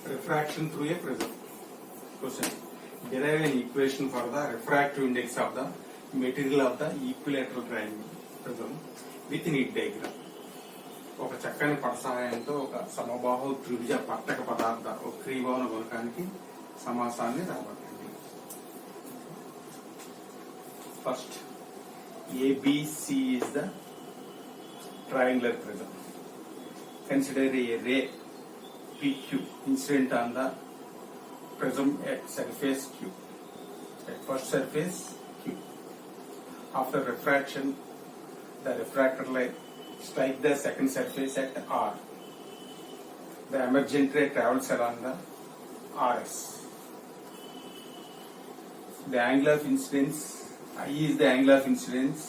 Refraction through a prism. Question. Derive an equation for the refractive index of the material of the equilateral triangle prism with neat diagram. ఒక చక్కని పట సహాయంతో ఒక సమబాహు త్రిభుజ పట్టక పదార్థ వక్రీభవన గుణకానికి సమాసాన్ని రాబట్టండి. First, ABC is the triangular prism. Consider a ray PQ incident on the prism at surface Q. At first surface Q. After refraction, the refractor light strikes the second surface at R. The emergent ray travels along the RS. The angle of incidence, I is the angle of incidence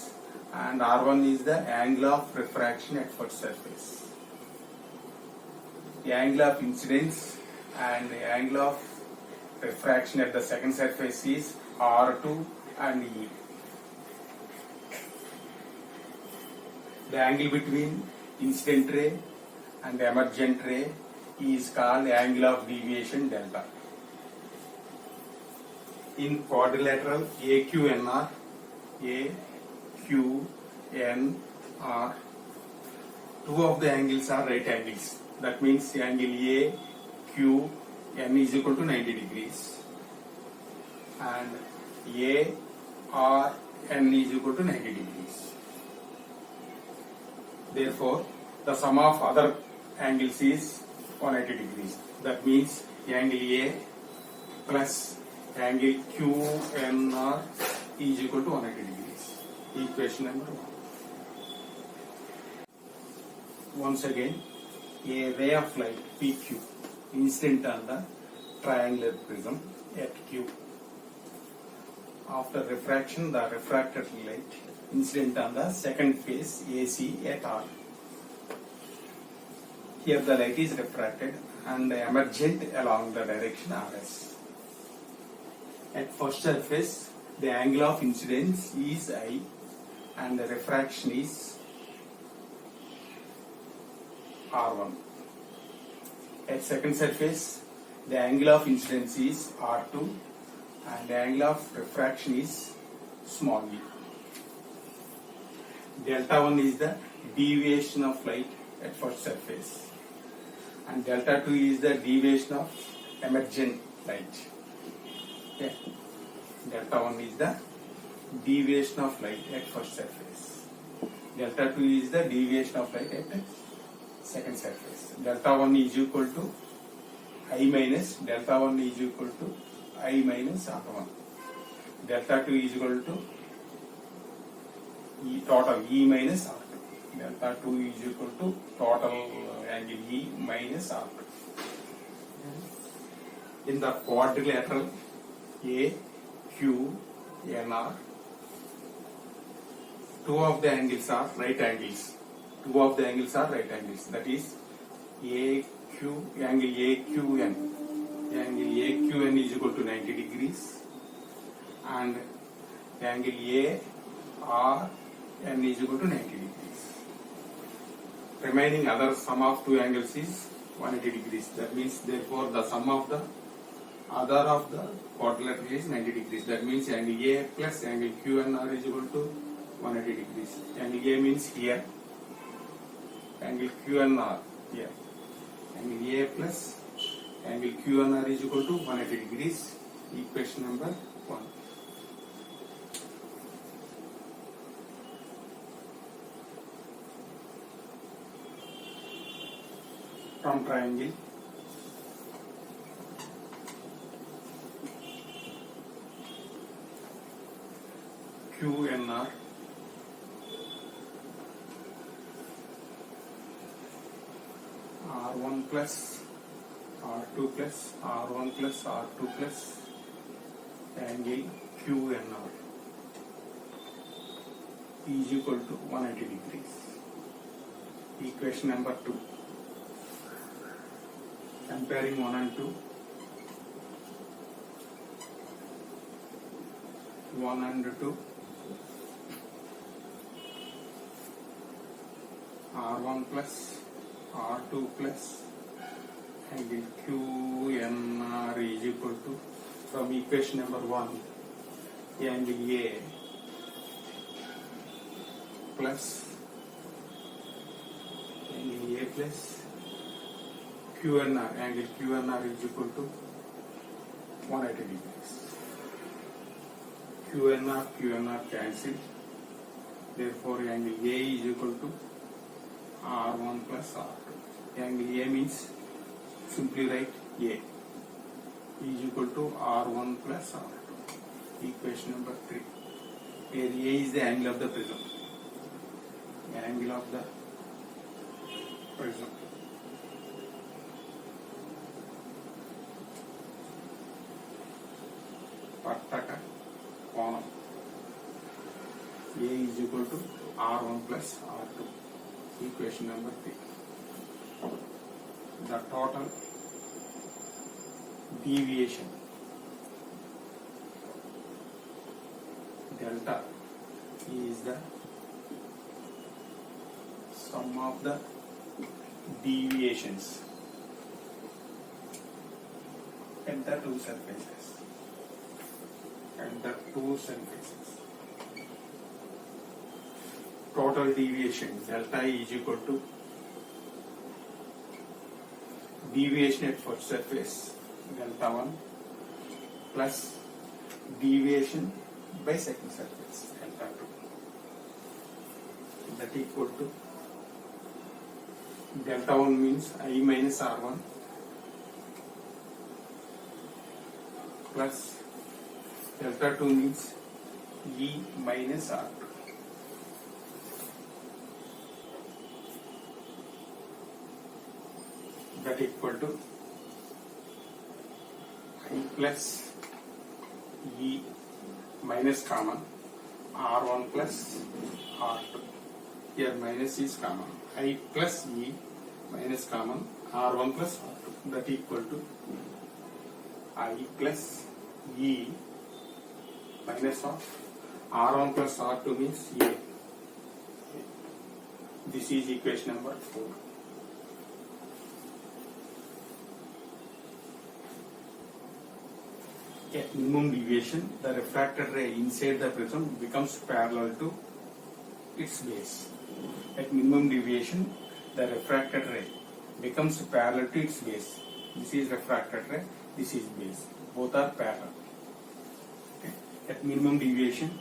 and R1 is the angle of refraction at first surface. The angle of incidence and the angle of refraction at the second surface is R2 and E. The angle between incident ray and the emergent ray is called the angle of deviation delta. In quadrilateral AQNR, two of the angles are right angles. That means the angle AQN is equal to 90 degrees and ARN is equal to 90 degrees. Therefore, the sum of other angles is 180 degrees. That means angle A plus angle QNR is equal to 180 degrees. Equation number 1. Once again, a ray of light PQ incident on the triangular prism at Q. After refraction, the refracted light incident on the second face AC at R. Here the light is refracted and emergent along the direction RS. At first surface, the angle of incidence is I and the refraction is R1. At second surface, the angle of incidence is R2 and the angle of refraction is small e. Delta 1 is the deviation of light at first surface and delta 2 is the deviation of emergent light. Okay. Delta 1 is the deviation of light at first surface. Delta 2 is the deviation of light at second surface. Delta 1 is equal to I minus delta 1 is equal to I minus R1. Delta 2 is equal to E total E minus R2. Delta 2 is equal to total angle E minus R2. In the quadrilateral AQNR, two of the angles are right angles. Two of the angles are right angles. That is angle AQN. Angle AQN is equal to 90 degrees and angle ARN is equal to 90 degrees. Remaining other sum of two angles is 180 degrees. That means therefore the sum of the other of the quadrilateral is 90 degrees. That means angle A plus angle QNR is equal to 180 degrees. Angle A means here. Angle QNR here. Angle A plus angle QNR is equal to 180 degrees. Equation number 1. From triangle QNR R1 plus R2 plus R1 plus R2 plus angle QNR is equal to 180 degrees. Equation number 2. Comparing 1 and 2. 1 and 2. R1 plus R2 plus angle QNR equal to, from equation number 1, angle A plus angle A plus QNR, angle QNR is equal to 180 degrees. QNR cancel. Therefore, angle A is equal to R1 plus R2. Angle A means simply write A is equal to R1 plus R2. Equation number 3. Here A is the angle of the prism. Angle of the prism. Pattaka Konam. A is equal to R1 plus R2. Equation number 3. The total deviation delta is the sum of the deviations at the two surfaces. Total deviation delta is equal to deviation at first surface delta 1 plus deviation by second surface delta 2. That equal to delta 1 means I minus R1 plus delta 2 means E minus R2. That equal to I plus E minus common R1 plus R2. Here minus is common. I plus E minus common R1 plus R2. That equal to I plus E minus of R1 plus R2 means A. This is equation number 4. At minimum deviation, the refracted ray inside the prism becomes parallel to its base. At minimum deviation, the refracted ray becomes parallel to its base. This is refracted ray, this is base. Both are parallel. Okay. At minimum deviation,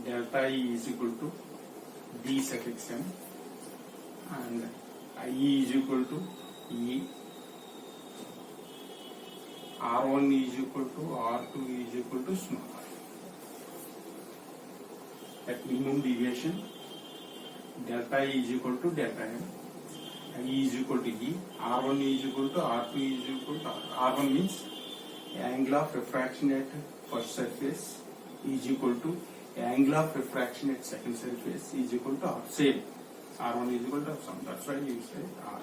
delta E is equal to D suffix m and IE is equal to E, R1 is equal to R2 is equal to small r. At minimum deviation, delta E is equal to delta m, I is equal to E, R1 is equal to R2 is equal to R. R1 means angle of refraction at first surface is equal to angle of refraction at second surface is equal to R. Same. R1 is equal to sum. That's why you say R.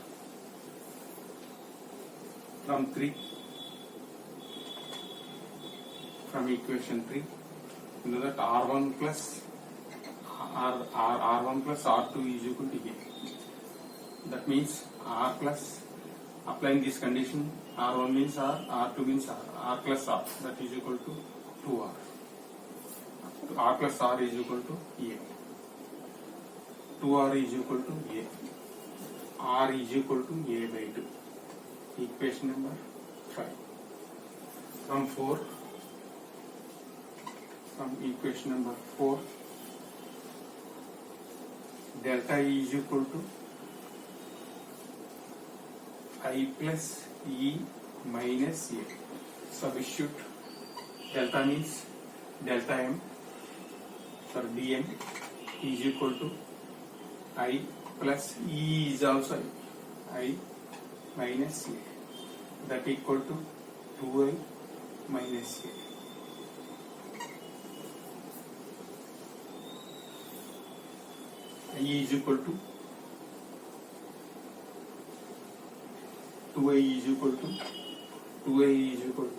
From equation 3, you know that R1 plus R1 plus R2 is equal to A. That means R plus, applying this condition, R1 means R, R2 means R, R plus R, that is equal to 2R. R plus R is equal to A. 2R is equal to A. R is equal to A by 2. Equation number 5. From equation number 4, delta E is equal to I plus E minus A. Substitute delta means delta M for dm is equal to I plus E is also I minus A. That equal to 2I minus A. I is equal to 2I is equal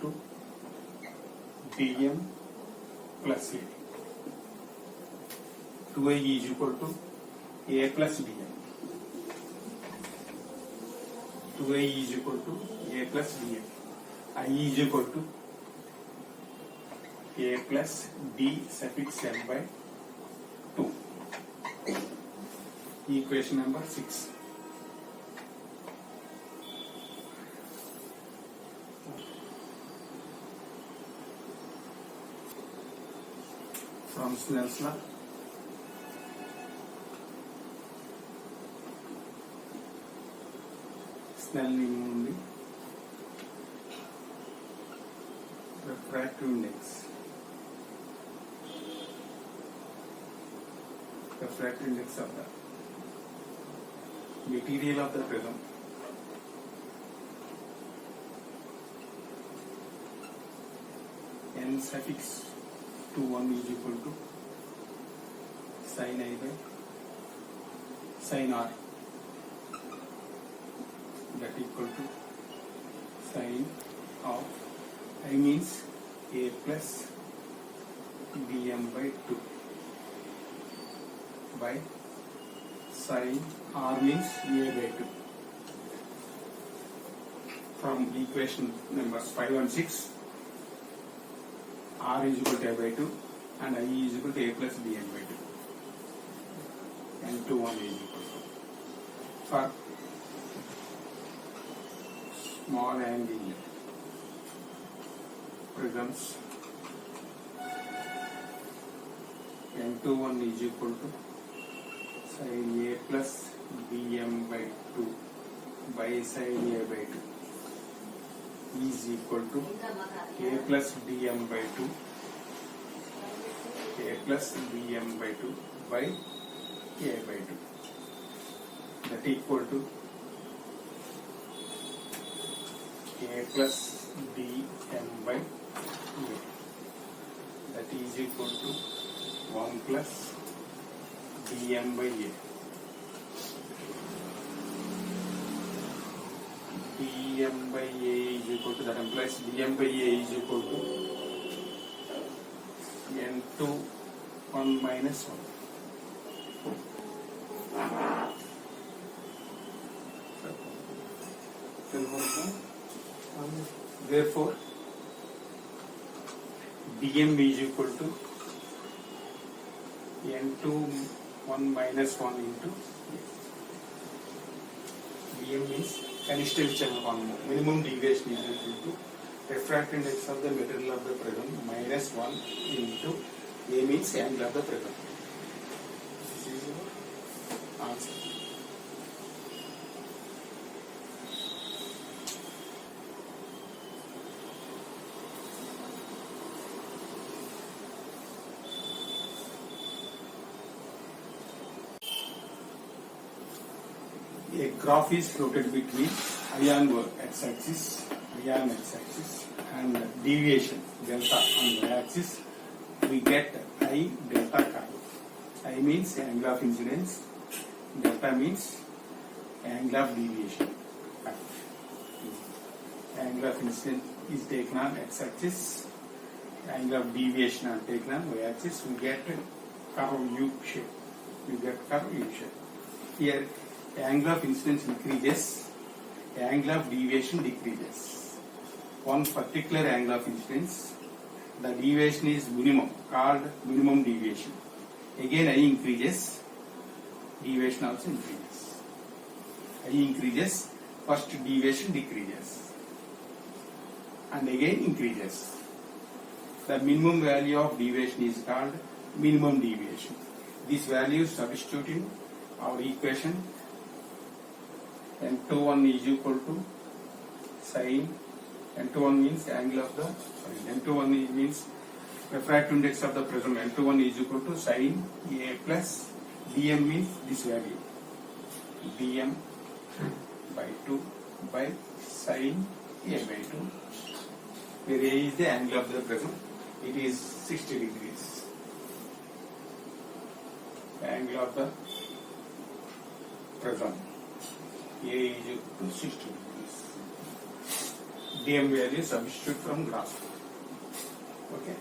to dm plus A. 2i is equal to a plus bm. 2i is equal to a plus bm. I is equal to a plus b suffix m by 2. Equation number 6. From Snell's law, Snell minimum ఉంది. Refractive index. Refractive index of the material of the prism n suffix 1 is equal to sin I by sin R, that equal to sin of I means a plus bm by 2 by sin R means a by 2. From equation numbers 5 and 6, R is equal to a by 2 and I is equal to a plus bm by 2 and 2 1 is equal to. For small angular prisms, n21 is equal to sin a plus bm by 2 by sin a by 2 is equal to a plus bm by 2 a plus bm by 2 by a by 2, that equal to a plus bm by a, that is equal to 1 plus bm by a. bm by a is equal to, that implies bm by a is equal to n2 1 minus 1. Therefore, bm is equal to n2 1 minus 1 into a. bm means కనిష్ట విచలన కోణము, minimum deviation is equal to refractive index of the material of the prism minus 1 into a means angle of the prism. This is your answer. A graph is plotted between ion x-axis and deviation delta on y-axis. We get I delta chi. I means angle of incidence, delta means angle of deviation. Angle of incidence is taken on x-axis, angle of deviation are taken on y-axis. We get curve U shape. Here, angle of incidence increases, angle of deviation decreases. One particular angle of incidence, the deviation is minimum, called minimum deviation. Again I increases, deviation also increases. I increases, first deviation decreases and again increases. The minimum value of deviation is called minimum deviation. This value is substituted in our equation. n21 is equal to sin, n21 means angle of the, n21 means refractive index of the prism, n21 is equal to sin a plus bm means this value, bm by 2 by sin a by 2, where a is the angle of the prism, it is 60 degrees. The angle of the prism A is equal to 60 degrees. Dm value substitute from graph. Okay.